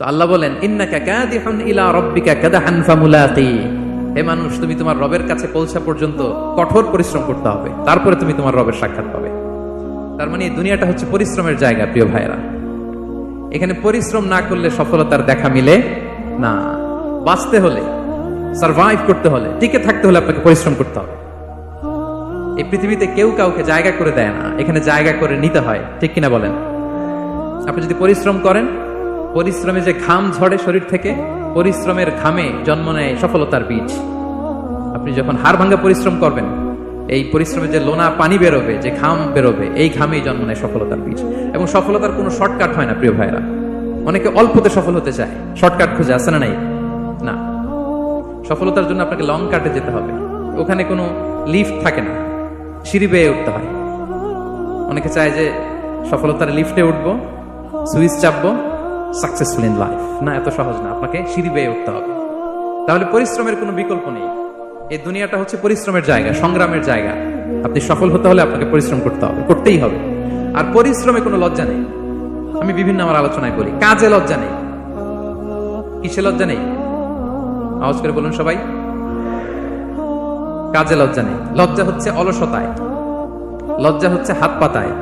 তো আল্লাহ বলেন ইন্নাকা কাদিহুন ইলা রাব্বিকা কাদহান ফামুলাকি। হে মানুষ, তুমি তোমার রবের কাছে পৌঁছা পর্যন্ত কঠোর পরিশ্রম করতে হবে, তারপরে তুমি তোমার রবের সাক্ষাৎ পাবে। তার মানে এই দুনিয়াটা হচ্ছে পরিশ্রমের জায়গা। প্রিয় ভাইরা, এখানে পরিশ্রম না করলে সফলতার দেখা মিলে না। বাঁচতে হলে, সারভাইভ করতে হলে, টিকে থাকতে হলে আপনাকে পরিশ্রম করতে হবে। এই পৃথিবীতে কেউ কাউকে জায়গা করে দেয় না, এখানে জায়গা করে নিতে হয়। ঠিক কিনা বলেন? আপনি যদি পরিশ্রম করেন, পরিশ্রমে যে ঘাম ঝরে শরীর থেকে, পরিশ্রমের ঘামে জন্ম নেয় সফলতার বীজ। আপনি যখন হাড় ভাঙ্গা পরিশ্রম করবেন, এই পরিশ্রমে যে লোনা পানি বেরোবে, যে ঘাম বেরোবে, এই ঘামেই জন্ম নেয় সফলতার বীজ। এবং সফলতার কোনো শর্টকাট হয় না প্রিয় ভাইরা। অনেকে অল্পতে সফল হতে চায়, শর্টকাট খুঁজে, আছে না নাই? না, সফলতার জন্য আপনাকে লং কাটে যেতে হবে। ওখানে কোনো লিফট থাকে না, সিঁড়ি বেয়ে উঠতে হয়। অনেকে চায় যে সফলতার লিফটে উঠবো, সুইচ চাপবো, সাকসেসফুল ইন লাইফ। না, এত সহজ না, আপনাকে সিঁড়ি বেয়ে উঠতে হবে। তাহলে পরিশ্রমের কোনো বিকল্প নেই। এই দুনিয়াটা হচ্ছে পরিশ্রমের জায়গা, সংগ্রামের জায়গা। আপনি সফল হতে হলে আপনাকে পরিশ্রম করতে হবে, করতেই হবে। আর পরিশ্রমে কোনো লজ্জা নেই। আমি বিভিন্ন আমার আলোচনায় বলি, কাজে লজ্জা নেই। কিসে লজ্জা নেই? আওয়াজ করে বলুন সবাই। কাজে লজ্জা নেই। লজ্জা হচ্ছে অলসতায়, লজ্জা হচ্ছে হাত পাতায়,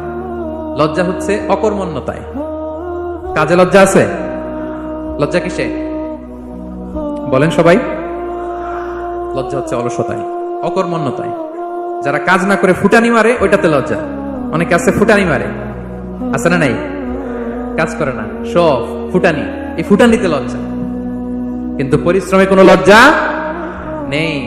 লজ্জা হচ্ছে অকর্মণ্যতায়। কাজে লজ্জা আছে? লজ্জা কিসে বলেন সবাই? লজ্জা হচ্ছে অলসতায়, অকর্মণ্যতায়। যারা কাজ না করে ফুটানি মারে, ওইটাতে লজ্জা। অনেকে আছে ফুটানি মারে, আছে না নাই? কাজ করে না, সব ফুটানি, এই ফুটানিতে লজ্জা। কিন্তু পরিশ্রমে কোনো লজ্জা নেই।